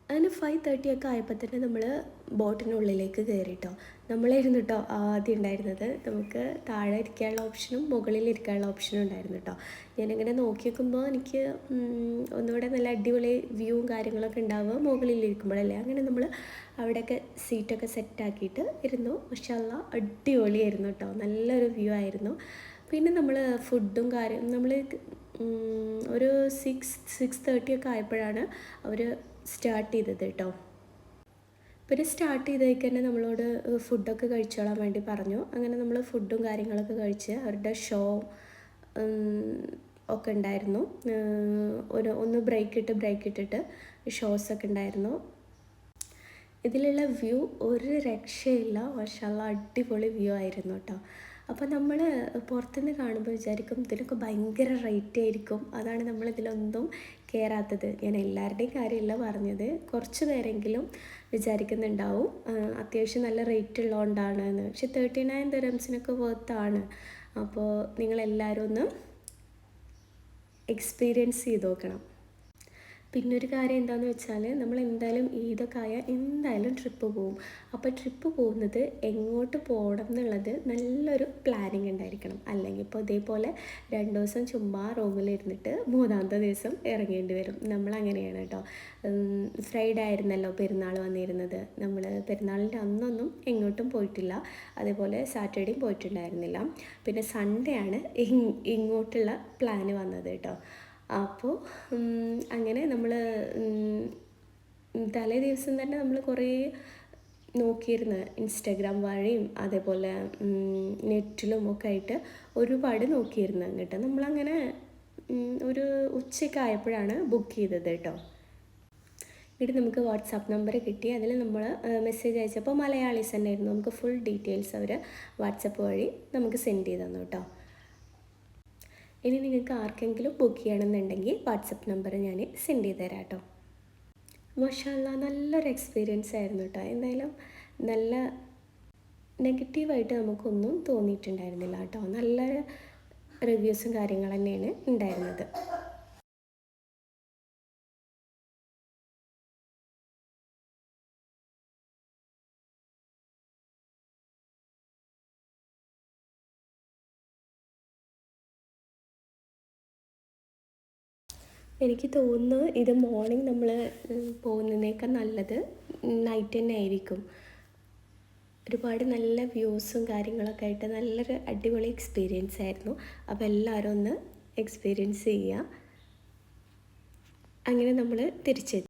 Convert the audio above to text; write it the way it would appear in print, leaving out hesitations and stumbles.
അങ്ങനെ 5:30 ഒക്കെ ആയപ്പോൾ തന്നെ നമ്മൾ ബോട്ടിനുള്ളിലേക്ക് കയറിട്ടോ. നമ്മളായിരുന്നു കേട്ടോ ആദ്യം ഉണ്ടായിരുന്നത്. നമുക്ക് താഴെ ഇരിക്കാനുള്ള ഓപ്ഷനും മുകളിൽ ഇരിക്കാനുള്ള ഓപ്ഷനും ഉണ്ടായിരുന്നു കേട്ടോ. ഞാനിങ്ങനെ നോക്കി നോക്കുമ്പോൾ എനിക്ക് ഒന്നുകൂടെ നല്ല അടിപൊളി വ്യൂവും കാര്യങ്ങളൊക്കെ ഉണ്ടാവുക മുകളിലിരിക്കുമ്പോഴല്ലേ. അങ്ങനെ നമ്മൾ അവിടെയൊക്കെ സീറ്റൊക്കെ സെറ്റാക്കിയിട്ട് ഇരുന്നു. മാഷാഅല്ലാഹ് അടിപൊളിയായിരുന്നു കേട്ടോ. നല്ലൊരു വ്യൂ ആയിരുന്നു. പിന്നെ നമ്മൾ ഫുഡും നമ്മൾ ഒരു 6:30 ഒക്കെ ആയപ്പോഴാണ് അവർ സ്റ്റാർട്ട് ചെയ്തത് കേട്ടോ. പിന്നെ സ്റ്റാർട്ട് ചെയ്തേക്ക് തന്നെ നമ്മളോട് ഫുഡൊക്കെ കഴിച്ചോളാൻ വേണ്ടി പറഞ്ഞു. അങ്ങനെ നമ്മൾ ഫുഡും കാര്യങ്ങളൊക്കെ കഴിച്ച് അവരുടെ ഷോ ഒക്കെ ഉണ്ടായിരുന്നു. ഒന്ന് ബ്രേക്ക് ഇട്ടിട്ട് ഷോസൊക്കെ ഉണ്ടായിരുന്നു. ഇതിലുള്ള വ്യൂ ഒരു രക്ഷയില്ല. മാഷാഅല്ലാഹ് അടിപൊളി വ്യൂ ആയിരുന്നു കേട്ടോ. അപ്പോൾ നമ്മൾ പുറത്തുനിന്ന് കാണുമ്പോൾ വിചാരിക്കും ഇതിലൊക്കെ ഭയങ്കര റേറ്റ് ആയിരിക്കും, അതാണ് നമ്മളിതിലൊന്നും കയറാത്തത്. ഞാൻ എല്ലാവരുടെയും കാര്യമല്ല പറഞ്ഞത്, കുറച്ച് പേരെങ്കിലും വിചാരിക്കുന്നുണ്ടാവും അത്യാവശ്യം നല്ല റേറ്റ് ഉള്ളതുകൊണ്ടാണ് എന്ന്. പക്ഷെ 39 ദിർഹംസിനൊക്കെ വർത്താണ്. അപ്പോൾ നിങ്ങളെല്ലാവരും ഒന്ന് എക്സ്പീരിയൻസ് ചെയ്ത് നോക്കണം. പിന്നൊരു കാര്യം എന്താണെന്ന് വെച്ചാൽ നമ്മൾ എന്തായാലും ഈദൊക്കെ ആയാൽ എന്തായാലും ട്രിപ്പ് പോകും. അപ്പോൾ ട്രിപ്പ് പോകുന്നത് എങ്ങോട്ട് പോകണം എന്നുള്ളത് നല്ലൊരു പ്ലാനിങ് ഉണ്ടായിരിക്കണം. അല്ലെങ്കിൽ ഇപ്പോൾ ഇതേപോലെ 2 ദിവസം ചുമ്മാ റൂമിലിരുന്നിട്ട് 3-ാമത്തെ ദിവസം ഇറങ്ങേണ്ടി വരും. നമ്മളങ്ങനെയാണ് കേട്ടോ. ഫ്രൈഡേ ആയിരുന്നല്ലോ പെരുന്നാൾ വന്നിരുന്നത്. നമ്മൾ പെരുന്നാളിൻ്റെ അന്നൊന്നും എങ്ങോട്ടും പോയിട്ടില്ല. അതേപോലെ സാറ്റർഡേയും പോയിട്ടുണ്ടായിരുന്നില്ല. പിന്നെ സൺഡേ ആണ് ഇങ്ങോട്ടുള്ള പ്ലാന് വന്നത് കേട്ടോ. അപ്പോൾ അങ്ങനെ നമ്മൾ തലേ ദിവസം തന്നെ നമ്മൾ കുറേ നോക്കിയിരുന്ന് ഇൻസ്റ്റഗ്രാം വഴിയും അതേപോലെ നെറ്റിലും ഒക്കെ ആയിട്ട് ഒരുപാട് നോക്കിയിരുന്നു. എന്നിട്ട് നമ്മളങ്ങനെ ഒരു ഉച്ചയ്ക്ക് ആയപ്പോഴാണ് ബുക്ക് ചെയ്തത് കേട്ടോ. എന്നിട്ട് നമുക്ക് വാട്സാപ്പ് നമ്പർ കിട്ടി. അതിൽ നമ്മൾ മെസ്സേജ് അയച്ചപ്പോൾ മലയാളീസ് തന്നെയായിരുന്നു. നമുക്ക് ഫുൾ ഡീറ്റെയിൽസ് അവർ വാട്സപ്പ് വഴി നമുക്ക് സെൻഡ് ചെയ്ത് തന്നു കേട്ടോ. ഇനി നിങ്ങൾക്ക് ആർക്കെങ്കിലും ബുക്ക് ചെയ്യണമെന്നുണ്ടെങ്കിൽ വാട്സപ്പ് നമ്പർ ഞാൻ സെൻഡ് ചെയ്ത് തരാം കേട്ടോ. മാഷാഅല്ലാഹ് നല്ലൊരു എക്സ്പീരിയൻസ് ആയിരുന്നു കേട്ടോ. എന്തായാലും നല്ല നെഗറ്റീവായിട്ട് നമുക്കൊന്നും തോന്നിയിട്ടുണ്ടായിരുന്നില്ല കേട്ടോ. നല്ല റിവ്യൂസും കാര്യങ്ങൾ തന്നെയാണ് ഉണ്ടായിരുന്നത്. എനിക്ക് തോന്നുന്നു ഇത് മോർണിംഗ് നമ്മൾ പോകുന്നതിനേക്കാൾ നല്ലത് നൈറ്റ് തന്നെ ആയിരിക്കും. ഒരുപാട് നല്ല വ്യൂസും കാര്യങ്ങളൊക്കെ ആയിട്ട് നല്ലൊരു അടിപൊളി എക്സ്പീരിയൻസ് ആയിരുന്നു. അപ്പോൾ എല്ലാവരും ഒന്ന് എക്സ്പീരിയൻസ് ചെയ്യുക. അങ്ങനെ നമ്മൾ തിരിച്ചെത്തി.